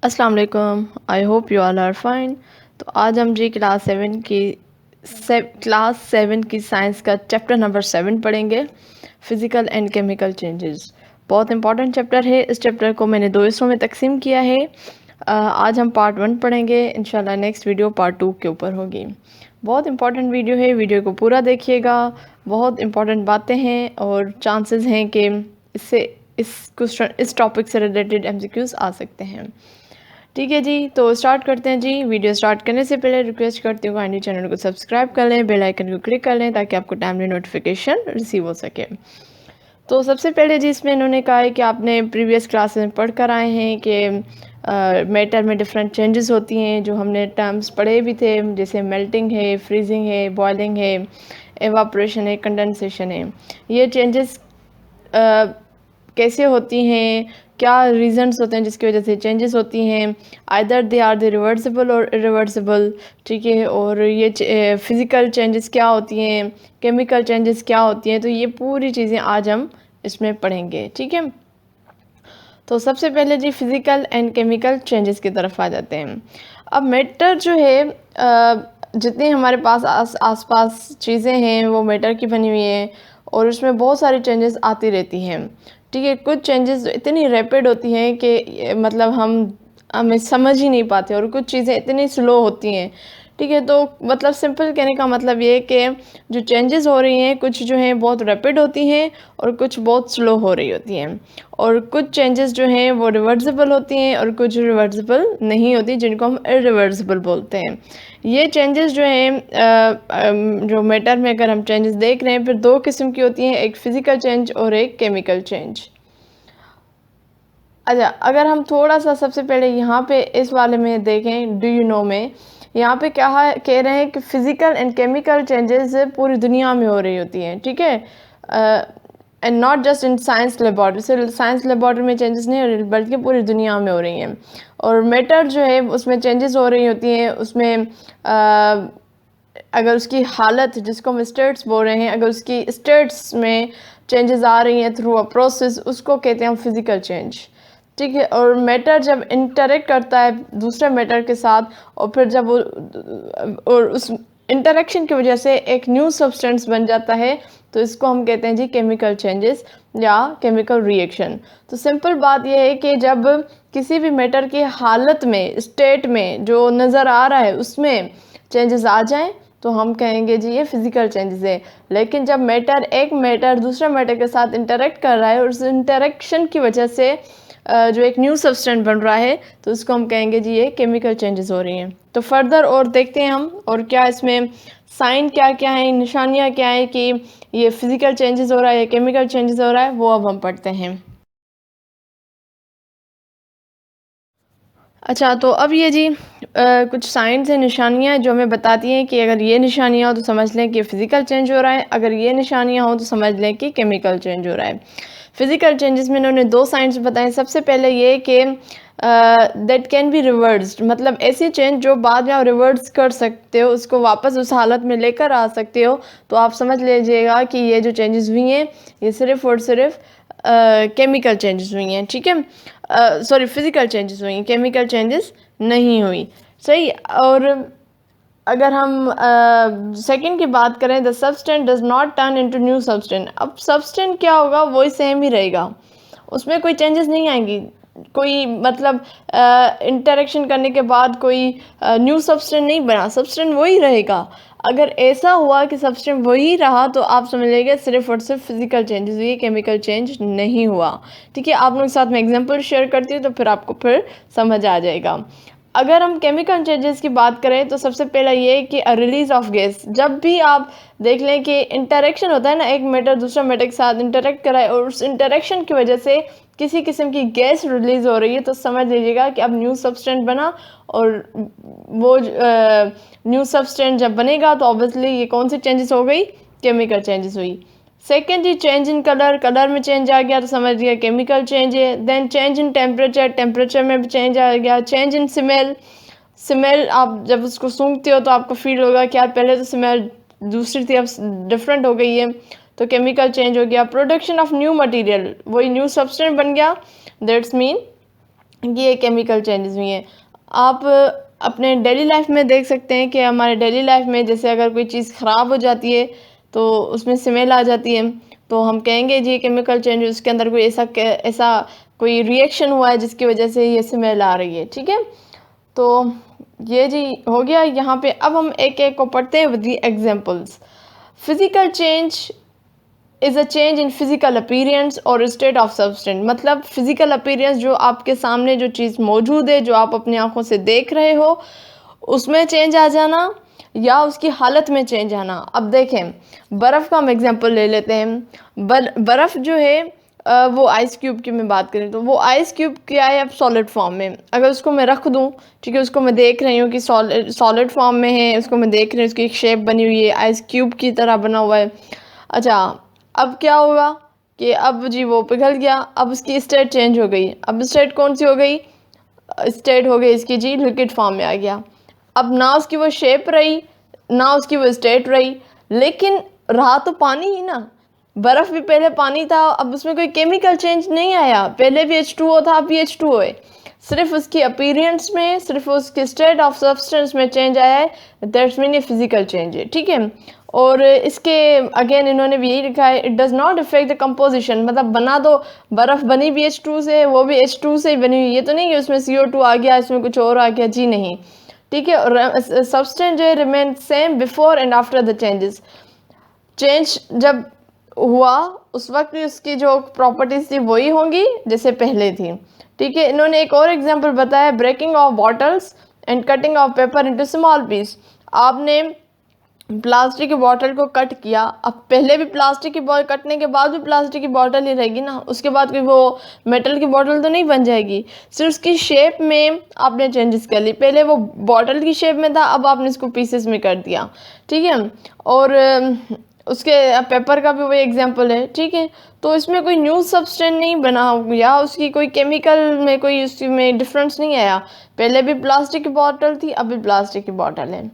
अस्सलाम वालेकुम। I hope you all are fine. तो आज हम जी क्लास सेवन की साइंस का चैप्टर नंबर 7 पढ़ेंगे, फिज़िकल एंड केमिकल चेंजेस। बहुत इंपॉर्टेंट चैप्टर है। इस चैप्टर को मैंने 2 हिस्सों में तकसीम किया है। आज हम पार्ट 1 पढ़ेंगे, इंशाल्लाह नेक्स्ट वीडियो पार्ट 2 के ऊपर होगी। बहुत इंपॉर्टेंट वीडियो है, वीडियो को पूरा देखिएगा। बहुत इंपॉर्टेंट बातें हैं और चांसेस हैं कि इससे इस टॉपिक से रिलेटेड एमसीक्यूज़ आ सकते हैं। ठीक है जी, तो स्टार्ट करते हैं जी। वीडियो स्टार्ट करने से पहले रिक्वेस्ट करती हूँ काइंडली चैनल को सब्सक्राइब कर लें, बेल आइकन को क्लिक कर लें ताकि आपको टाइमली नोटिफिकेशन रिसीव हो सके। तो सबसे पहले जी इसमें इन्होंने कहा है कि आपने प्रीवियस क्लासेस में पढ़ कर आए हैं कि मैटर में डिफरेंट चेंजेस होती हैं, जो हमने टर्म्स पढ़े भी थे, जैसे मेल्टिंग है, फ्रीजिंग है, बॉइलिंग है, एवापोरेशन है, कंडेंसेशन है। ये चेंजेस कैसे होती हैं, क्या रीजंस होते हैं जिसकी वजह से चेंजेस होती हैं। Either they are the reversible और इरिवर्सिबल, ठीक है। और ये फिज़िकल चेंजेस क्या होती हैं, केमिकल चेंजेस क्या होती हैं। तो ये पूरी चीज़ें आज हम इसमें पढ़ेंगे, ठीक है। तो सबसे पहले जी फिज़िकल एंड केमिकल चेंजेस की तरफ आ जाते हैं। अब मैटर जो है, जितनी हमारे पास आसपास चीज़ें हैं वो मैटर की बनी हुई हैं और उसमें बहुत सारी चेंजेस आती रहती हैं, ठीक है। कुछ चेंजेस इतनी रैपिड होती हैं कि मतलब हमें समझ ही नहीं पाते, और कुछ चीज़ें इतनी स्लो होती हैं, ठीक है। तो मतलब सिंपल कहने का मतलब ये है कि जो चेंजेस हो रही हैं, कुछ जो हैं बहुत रैपिड होती हैं और कुछ बहुत स्लो हो रही होती हैं। और कुछ चेंजेस जो हैं वो रिवर्सिबल होती हैं और कुछ रिवर्सिबल नहीं होती, जिनको हम इरिवर्सिबल बोलते हैं। ये चेंजेस जो हैं, जो मैटर में अगर हम चेंजेस देख रहे हैं, फिर 2 किस्म की होती हैं, एक फ़िज़िकल चेंज और एक केमिकल चेंज। अच्छा, अगर हम थोड़ा सा सबसे पहले यहाँ पे इस वाले में देखें, डू यू नो में, यहाँ पे क्या कह रहे हैं कि फ़िज़िकल एंड केमिकल चेंजेस पूरी दुनिया में हो रही होती हैं, ठीक है। And not just in science laboratory, सिर्फ साइंस लेबॉर्ट्री में चेंजेस नहीं हो रही, बल्कि पूरी दुनिया में हो रही हैं। और मैटर जो है उसमें चेंजेस हो रही होती हैं, उसमें अगर उसकी हालत, जिसको हम स्टेट्स बोल रहे हैं, अगर उसकी स्टेट्स में चेंजेस आ रही हैं थ्रू अ प्रोसेस, उसको कहते हैं हम फिज़िकल चेंज, ठीक है। और मैटर जब इंटरेक्ट करता है दूसरे मैटर के साथ, और फिर जब वो और उस इंटरेक्शन की वजह से एक न्यू सब्सटेंस बन जाता है, तो इसको हम कहते हैं जी केमिकल चेंजेस या केमिकल रिएक्शन। तो सिंपल बात यह है कि जब किसी भी मैटर की हालत में, स्टेट में जो नज़र आ रहा है उसमें चेंजेस आ जाएं, तो हम कहेंगे जी ये फिज़िकल चेंजेस है। लेकिन जब एक मैटर दूसरे मैटर के साथ इंटरेक्ट कर रहा है और उस इंटरेक्शन की वजह से जो एक न्यू सब्सटेंस बन रहा है, तो उसको हम कहेंगे जी ये केमिकल चेंजेस हो रही हैं। तो फर्दर और देखते हैं हम, और क्या इसमें साइन क्या क्या है, निशानियाँ क्या है कि ये फिज़िकल चेंजेस हो रहा है या केमिकल चेंजेस हो रहा है, वो अब हम पढ़ते हैं। अच्छा, तो अब ये जी कुछ साइंस हैं, निशानियाँ जो हमें बताती हैं कि अगर ये निशानियाँ हो तो समझ लें कि फ़िज़िकल चेंज हो रहा है, अगर ये निशानियाँ हो तो समझ लें कि केमिकल चेंज हो रहा है। फ़िज़िकल चेंजेस में इन्होंने 2 साइंस बताए। सबसे पहले ये कि दैट कैन बी रिवर्स्ड, मतलब ऐसी चेंज जो बाद में आप रिवर्स कर सकते हो, उसको वापस उस हालत में लेकर आ सकते हो। तो आप समझ लीजिएगा कि ये जो चेंजेस हुई हैं, ये सिर्फ़ और सिर्फ केमिकल चेंजेस हुई हैं, ठीक है। सॉरी, फिज़िकल चेंजेस हुई हैं, केमिकल चेंजेस नहीं हुई, सही। और अगर हम सेकंड की बात करें, the substance does not turn into new substance. अब सब्सटेंस क्या होगा, वही सेम ही रहेगा, उसमें कोई चेंजेस नहीं आएंगी। कोई मतलब इंटरेक्शन करने के बाद कोई न्यू सब्सटेंस नहीं बना, सब्सटेंस वही रहेगा। अगर ऐसा हुआ कि सब्सटेंस वही रहा, तो आप समझ लीजिए सिर्फ और सिर्फ फिजिकल चेंजेस हुई, केमिकल चेंज नहीं हुआ, ठीक है। आप लोगों के साथ में एग्जांपल शेयर करती हूँ तो फिर आपको फिर समझ आ जाएगा। अगर हम केमिकल चेंजेस की बात करें, तो सबसे पहला ये कि रिलीज ऑफ गैस। जब भी आप देख लें कि इंटरेक्शन होता है ना, एक मैटर दूसरा मैटर के साथ इंटरेक्ट कराए और उस इंटरेक्शन की वजह से किसी किस्म की गैस रिलीज हो रही है, तो समझ लीजिएगा कि अब न्यू सब्सटेंस बना। और वो न्यू सब्सटेंस जब बनेगा तो ऑब्वियसली ये कौन सी चेंजेस हो गई, केमिकल चेंजेस हुई। सेकेंड जी, चेंज इन कलर, कलर में चेंज आ गया तो समझ लिया केमिकल चेंज है। Then change in temperature, temperature में भी चेंज आ गया। चेंज इन स्मेल, स्मेल आप जब उसको सूंघते हो तो आपको फील होगा कि यार पहले तो स्मेल दूसरी थी, अब डिफरेंट हो गई है, तो केमिकल चेंज हो गया। प्रोडक्शन ऑफ न्यू मटेरियल, वही न्यू सब्सटेंस बन गया, दैट्स मीन ये केमिकल चेंजेस हुई हैं। आप अपने डेली लाइफ में देख सकते हैं कि हमारे डेली लाइफ में जैसे अगर कोई चीज़ ख़राब हो जाती है तो उसमें स्मेल आ जाती है, तो हम कहेंगे जी केमिकल चेंज, उसके अंदर कोई ऐसा कोई रिएक्शन हुआ है जिसकी वजह से ये स्मेल आ रही है। ठीक है, तो ये जी हो गया यहाँ पे। अब हम एक एक को पढ़ते हैं with the examples. Physical change is a change in physical appearance और स्टेट ऑफ सब्सटेंस। मतलब फिजिकल अपीयरेंस, जो आपके सामने जो चीज़ मौजूद है, जो आप अपनी आंखों से देख रहे हो, उसमें चेंज आ जाना या उसकी हालत में चेंज आना। अब देखें, बर्फ़ का हम एग्जांपल ले लेते हैं। बर्फ़ जो है वो आइस क्यूब की मैं बात करें तो वो आइस क्यूब क्या है अब सॉलिड फॉर्म में। अगर उसको मैं रख दूं, ठीक है, उसको मैं देख रही हूँ कि सॉलिड फॉर्म में है, उसको मैं देख रही हूँ, उसकी एक शेप बनी हुई है, आइस क्यूब की तरह बना हुआ है। अच्छा, अब क्या होगा कि अब जी वो पिघल गया, अब उसकी स्टेट चेंज हो गई। अब स्टेट कौन सी हो गई? स्टेट हो गई इसकी जी लिक्विड फॉर्म में आ गया। अब ना उसकी वो शेप रही, ना उसकी वो स्टेट रही, लेकिन रहा तो पानी ही ना। बर्फ़ भी पहले पानी था, अब उसमें कोई केमिकल चेंज नहीं आया। पहले भी H2O था, अब भी H2O है। सिर्फ उसकी अपीयरेंस में, सिर्फ उसके स्टेट ऑफ सब्सटेंस में चेंज आया है, दैट्स मीन ये फिजिकल चेंज है। ठीक है, और इसके अगेन इन्होंने भी यही लिखा है, it does not affect the composition. मतलब बना दो, बर्फ़ बनी भी H2 से, वो भी H2 से ही बनी हुई। ये तो नहीं कि उसमें CO2 आ गया, इसमें कुछ और आ गया, जी नहीं। ठीक है, और सब्सटेंस जो है remain same before and after the changes. Change जब हुआ उस वक्त भी उसकी जो प्रॉपर्टीज थी वही होंगी जैसे पहले थी। ठीक है, इन्होंने एक और एग्जांपल बताया, breaking of bottles and cutting of paper into small piece. आपने प्लास्टिक की बोतल को कट किया, अब पहले भी प्लास्टिक की बॉटल कटने के बाद भी प्लास्टिक की बोतल ही रहेगी ना, उसके बाद कोई वो मेटल की बोतल तो नहीं बन जाएगी। सिर्फ उसकी शेप में आपने चेंजेस कर ली। पहले वो बोतल की शेप में था, अब आपने इसको पीसेस में कर दिया। ठीक है, और उसके पेपर का भी वही एग्जांपल है। ठीक है, तो इसमें कोई न्यू सब्सटेंस नहीं बना या उसकी कोई केमिकल में कोई उसमें डिफरेंस नहीं आया। पहले भी प्लास्टिक की बोतल थी, अभी प्लास्टिक की बोतल है।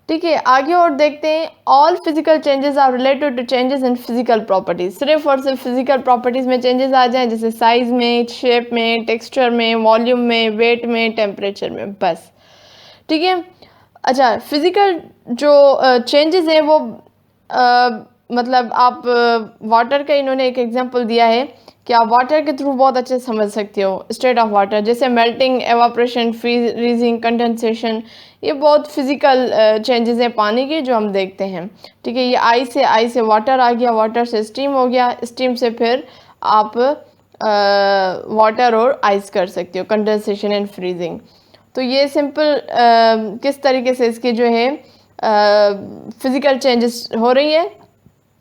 ठीक है, आगे और देखते हैं। All physical changes are related to changes in physical properties. सिर्फ और सिर्फ फिजिकल प्रॉपर्टीज में चेंजेस आ जाएं, जैसे साइज में, शेप में, टेक्सचर में, वॉल्यूम में, वेट में, टेम्परेचर में, बस। ठीक है, अच्छा, फिजिकल जो चेंजेस हैं वो मतलब आप वाटर का इन्होंने एक एग्जांपल दिया है कि आप वाटर के थ्रू बहुत अच्छे से समझ सकते हो स्टेट ऑफ वाटर, जैसे मेल्टिंग, एवापोरेशन, फ्रीजिंग, कंडेंसेशन। ये बहुत फिजिकल चेंजेस हैं पानी के जो हम देखते हैं। ठीक है, ये आई से वाटर आ गया, वाटर से स्टीम हो गया, स्टीम से फिर आप वाटर और आइस कर सकते हो, कंडेंसेशन एंड फ्रीजिंग। तो ये सिंपल किस तरीके से इसकी जो है फिजिकल चेंजेस हो रही है,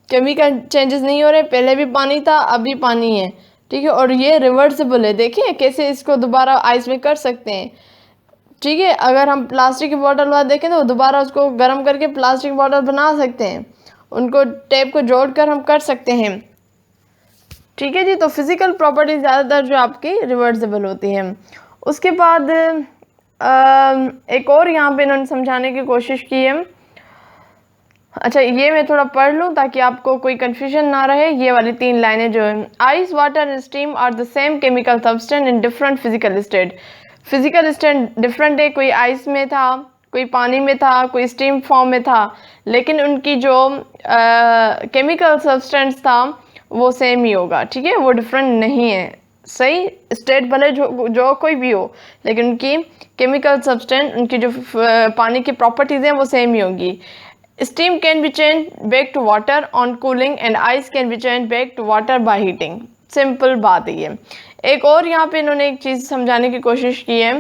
केमिकल चेंजेस नहीं हो रहे। पहले भी पानी था, अभी पानी है। ठीक है, और ये रिवर्सिबल है। देखिए कैसे इसको दोबारा आइस में कर सकते हैं। ठीक है, अगर हम प्लास्टिक की बोतल वाला देखें तो दोबारा उसको गर्म करके प्लास्टिक बोतल बना सकते हैं, उनको टेप को जोड़कर हम कर सकते हैं। ठीक है जी, तो फिजिकल प्रॉपर्टी ज़्यादातर जो आपकी रिवर्सिबल होती है। उसके बाद एक और यहाँ पे इन्होंने समझाने की कोशिश की है। अच्छा, ये मैं थोड़ा पढ़ लूँ ताकि आपको कोई कन्फ्यूजन ना रहे। ये वाली 3 लाइनें जो है, ice, water and steam are the same chemical substance in different physical state. Physical state different है, कोई आइस में था, कोई पानी में था, कोई स्टीम फॉर्म में था, लेकिन उनकी जो केमिकल सब्सटेंस था वो सेम ही होगा। ठीक है, वो डिफरेंट नहीं है। सही, स्टेट भले जो कोई भी हो, लेकिन उनकी केमिकल सब्सटेंस, उनकी जो पानी की प्रॉपर्टीज़ हैं वो सेम ही होंगी। Steam can be changed back to water on cooling and ice can be changed back to water by heating. Simple बात है ये। एक और यहाँ पे इन्होंने एक चीज़ समझाने की कोशिश की है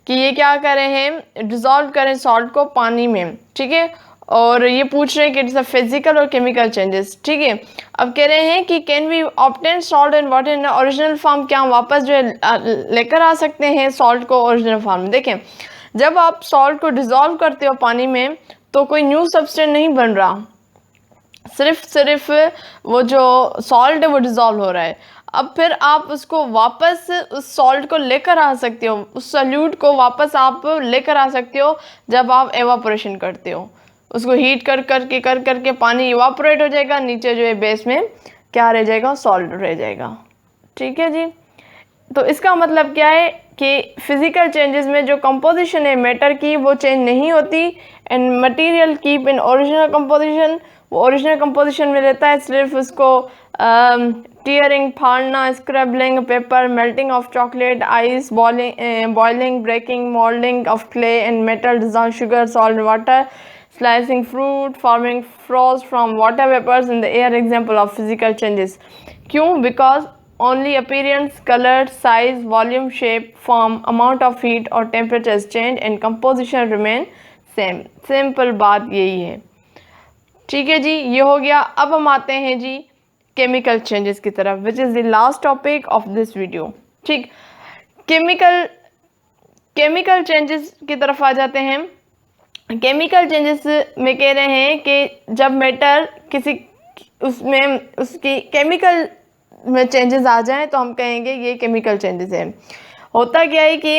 कि ये क्या कर रहे हैं, डिज़ोल्व करें सॉल्ट को पानी में। ठीक है, और ये पूछ रहे हैं कि इट्स अ फिजिकल और केमिकल चेंजेस। ठीक है, अब कह रहे हैं कि can we obtain salt and water in original form. क्या हम वापस जो है लेकर आ सकते हैं सॉल्ट को ओरिजिनल फॉर्म में? देखें, जब आप सॉल्ट को डिज़ोल्व करते हो पानी में तो कोई न्यू सब्सटेंस नहीं बन रहा, सिर्फ वो जो सॉल्ट है वो डिज़ोल्व हो रहा है। अब फिर आप उसको वापस उस सॉल्ट को लेकर आ सकते हो, उस सॉल्यूट को वापस आप लेकर आ सकते हो जब आप एवापोरेशन करते हो। उसको हीट कर करके पानी इवापोरेट हो जाएगा, नीचे जो है बेस में क्या रह जाएगा, सॉल्ट रह जाएगा। ठीक है जी, तो इसका मतलब क्या है कि फिजिकल चेंजेस में जो कंपोजिशन है मैटर की वो चेंज नहीं होती, and material keep in original composition, वो ओरिजिनल कंपोजिशन में रहता है, सिर्फ उसको टीयरिंग, फाड़ना, scrabbling paper, melting of chocolate, ice, boiling, breaking, moulding of clay and metal, dissolve sugar, salt, water, slicing fruit, forming frost from water vapors in the air, example of physical changes. क्यों? Because only appearance, color, size, volume, shape, form, amount of heat or temperature is changed and composition remain same. Simple बात यही है। ठीक है जी, ये हो गया। अब हम आते हैं जी केमिकल चेंजेस की तरफ, which is the last topic of this video. ठीक, केमिकल चेंजेस की तरफ आ जाते हैं। केमिकल चेंजेस में कह रहे हैं कि जब मैटर किसी उसमें उसकी केमिकल में चेंजेस आ जाएं तो हम कहेंगे ये केमिकल चेंजेस है। होता क्या है कि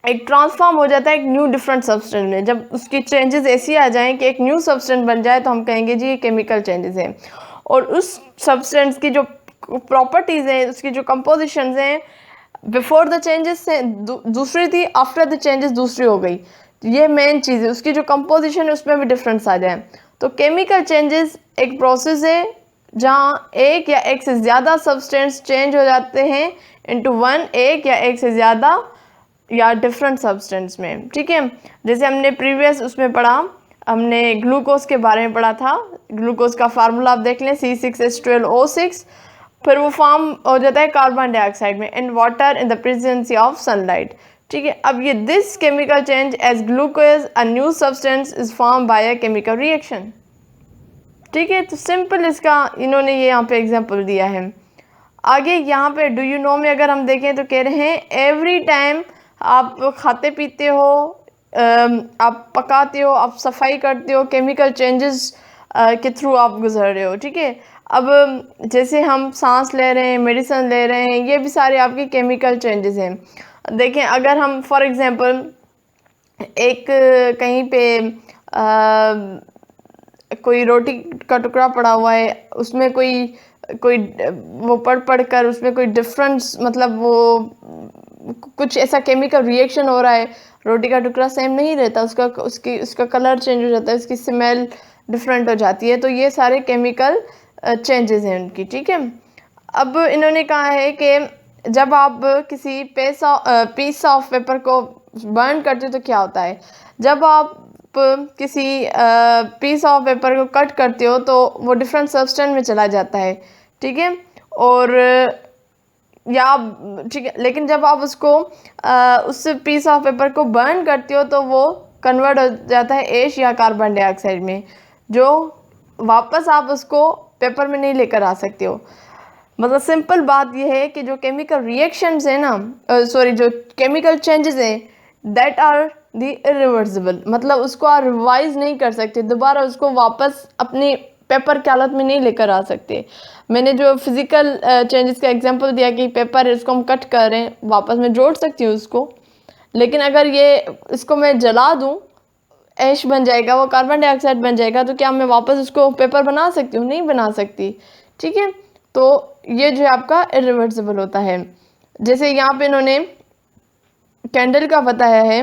एक ट्रांसफॉर्म हो जाता है एक न्यू डिफरेंट सब्सटेंस में, जब उसकी चेंजेस ऐसी आ जाएं कि एक न्यू सब्सटेंस बन जाए तो हम कहेंगे जी ये केमिकल चेंजेस है। और उस सब्सटेंस की जो प्रॉपर्टीज़ हैं, उसकी जो कंपोजिशंस हैं, बिफोर द चेंजेस से दूसरी थी, आफ्टर द चेंजेस दूसरी हो गई। ये मेन चीज़ है, उसकी जो कंपोजिशन है उसमें भी डिफरेंस आ जाए। तो केमिकल चेंजेस एक प्रोसेस है जहाँ एक या एक से ज़्यादा सब्सटेंस चेंज हो जाते हैं इनटू वन, एक या एक से ज़्यादा या डिफरेंट सब्सटेंस में। ठीक है, जैसे हमने प्रीवियस उसमें पढ़ा, हमने ग्लूकोज के बारे में पढ़ा था। ग्लूकोज का फार्मूला आप देख लें, C6H12O6, फिर वो फॉर्म हो जाता है कार्बन डाइऑक्साइड में and water in the presence of sunlight. ठीक है, अब ये this chemical change as glucose a new substance is form by a chemical reaction. ठीक है, तो सिंपल इसका इन्होंने ये यहाँ पे एग्जांपल दिया है। आगे यहाँ पे डू यू नो में अगर हम देखें तो कह रहे हैं एवरी टाइम आप खाते पीते हो, आप पकाते हो, आप सफाई करते हो, केमिकल चेंजेस के थ्रू आप गुजर रहे हो। ठीक है, अब जैसे हम सांस ले रहे हैं, मेडिसिन ले रहे हैं, ये भी सारे आपके केमिकल चेंजेस हैं। देखें, अगर हम फॉर एग्जांपल एक कहीं पे कोई रोटी का टुकड़ा पड़ा हुआ है, उसमें कोई कोई वो पढ़ कर उसमें कोई डिफरेंस, मतलब वो कुछ ऐसा केमिकल रिएक्शन हो रहा है, रोटी का टुकड़ा सेम नहीं रहता, उसका कलर चेंज हो जाता है, उसकी स्मेल डिफरेंट हो जाती है। तो ये सारे केमिकल चेंजेस हैं उनकी। ठीक है, अब इन्होंने कहा है कि जब आप किसी पीस ऑफ पेपर को बर्न करते हो तो क्या होता है, जब आप किसी पीस ऑफ पेपर को कट करते हो तो वो डिफरेंट सब्सटेंस में चला जाता है। ठीक है, और या ठीक है, लेकिन जब आप उसको उस पीस ऑफ पेपर को बर्न करते हो तो वो कन्वर्ट हो जाता है ऐश या कार्बन डाइऑक्साइड में, जो वापस आप उसको पेपर में नहीं लेकर आ सकते हो। मतलब सिंपल बात यह है कि जो केमिकल रिएक्शंस है ना, सॉरी, जो केमिकल चेंजेस हैं, दैट आर द इरिवर्सिबल, मतलब उसको आप रिवाइज नहीं कर सकते, दोबारा उसको वापस अपनी पेपर की हालत में नहीं लेकर आ सकते। मैंने जो फिजिकल चेंजेस का एग्जांपल दिया कि पेपर है, उसको हम कट कर रहे हैं, वापस मैं जोड़ सकती हूँ उसको, लेकिन अगर ये इसको मैं जला दूँ, ऐश बन जाएगा, वो कार्बन डाइऑक्साइड बन जाएगा, तो क्या मैं वापस उसको पेपर बना सकती हूँ? नहीं बना सकती। ठीक है, तो ये जो है आपका इरिवर्सिबल होता है। जैसे यहाँ पे इन्होंने कैंडल का बताया है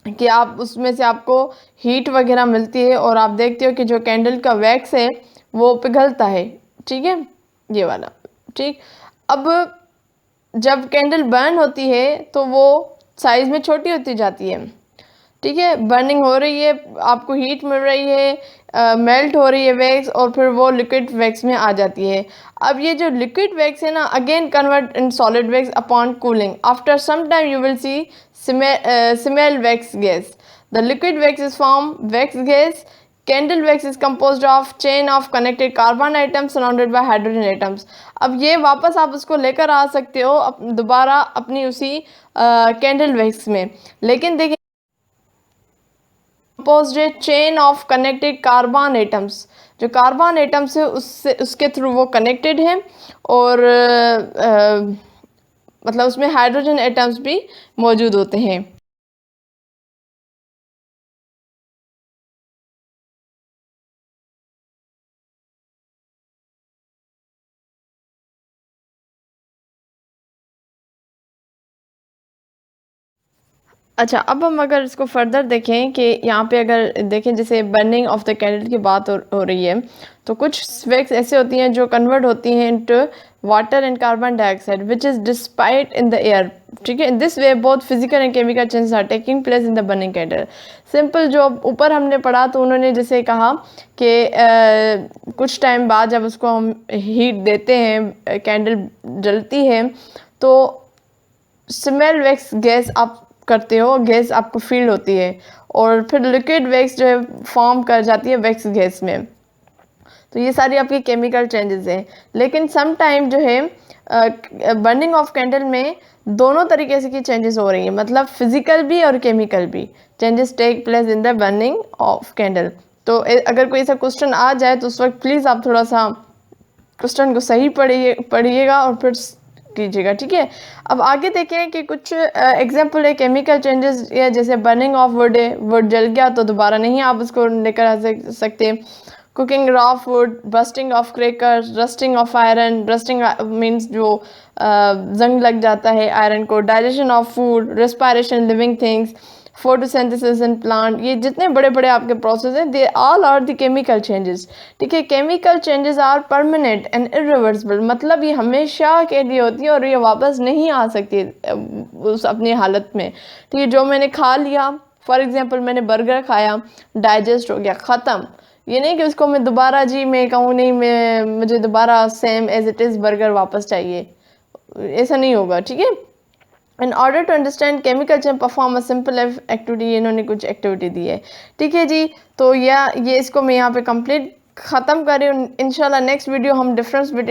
कि आप उसमें से आपको हीट वगैरह मिलती है और आप देखते हो कि जो कैंडल का वैक्स है वो पिघलता है। ठीक है, ये वाला। ठीक, अब जब कैंडल बर्न होती है तो वो साइज में छोटी होती जाती है। ठीक है, बर्निंग हो रही है, आपको हीट मिल रही है, मेल्ट हो रही है वैक्स, और फिर वो लिक्विड वैक्स में आ जाती है। अब ये जो लिक्विड वैक्स है ना, again convert in solid wax upon cooling, after some time you will see smell wax gas, the liquid wax is form wax gas. Candle wax is composed of chain of connected carbon items surrounded by hydrogen atoms. अब ये वापस आप उसको लेकर आ सकते हो दोबारा अपनी उसी कैंडल वैक्स में, लेकिन देखिए composed a chain of connected carbon atoms, जो कार्बन एटम्स है उससे उसके थ्रू वो कनेक्टेड है, और मतलब उसमें हाइड्रोजन एटम्स भी मौजूद होते हैं। अच्छा, अब हम अगर इसको फर्दर देखें कि यहाँ पे अगर देखें जैसे बर्निंग ऑफ द कैंडल की बात हो रही है, तो कुछ वैक्स ऐसी होती हैं जो कन्वर्ट होती हैं into water and carbon dioxide which is despite in the air, ठीक है। In this way both physical and chemical changes are taking place in the burning candle. Simple जो ऊपर हमने पढ़ा तो उन्होंने जैसे कहा कि कुछ टाइम बाद जब उसको हम हीट देते हैं, कैंडल जलती है, तो स्मेल वैक्स गैस आप करते हो, गैस आपको फील होती है और फिर लिक्विड वैक्स जो है फॉर्म कर जाती है वैक्स गैस में। तो ये सारी आपकी केमिकल चेंजेस हैं। लेकिन सम टाइम जो है बर्निंग ऑफ कैंडल में दोनों तरीके से की चेंजेस हो रही हैं, मतलब फिजिकल भी और केमिकल भी changes take place in the burning of candle. तो अगर कोई ऐसा क्वेश्चन आ जाए तो उस वक्त प्लीज़ आप थोड़ा सा क्वेश्चन को सही पढ़िएगा और फिर कीजिएगा, ठीक है। अब आगे देखें कि कुछ एग्जांपल है केमिकल चेंजेस, या जैसे बर्निंग ऑफ वुड है, वुड जल गया तो दोबारा नहीं आप उसको लेकर आ सकते। Cooking raw food, busting of crackers, rusting of iron, rusting means जो जंग लग जाता है आयरन को, digestion of food, respiration living things, photosynthesis in plant, ये जितने बड़े बड़े आपके प्रोसेस हैं they all are the chemical changes, ठीक है। Chemical changes are permanent and irreversible, मतलब ये हमेशा के लिए होती है और ये वापस नहीं आ सकती उस अपनी हालत में, ठीक है। जो मैंने खा लिया, फॉर एग्जांपल मैंने बर्गर खाया, डाइजेस्ट हो गया, ख़त्म। ये नहीं कि उसको मैं दोबारा जी मैं कहूँ नहीं मैं मुझे दोबारा same as it is burger वापस चाहिए, ऐसा नहीं होगा, ठीक है। In order to understand chemical change perform a simple activity, इन्होंने कुछ एक्टिविटी दी है, ठीक है जी। तो ये इसको मैं यहाँ पे कंप्लीट ख़त्म कर रही हूँ। इंशाल्लाह नेक्स्ट वीडियो हम डिफरेंस बिटवीन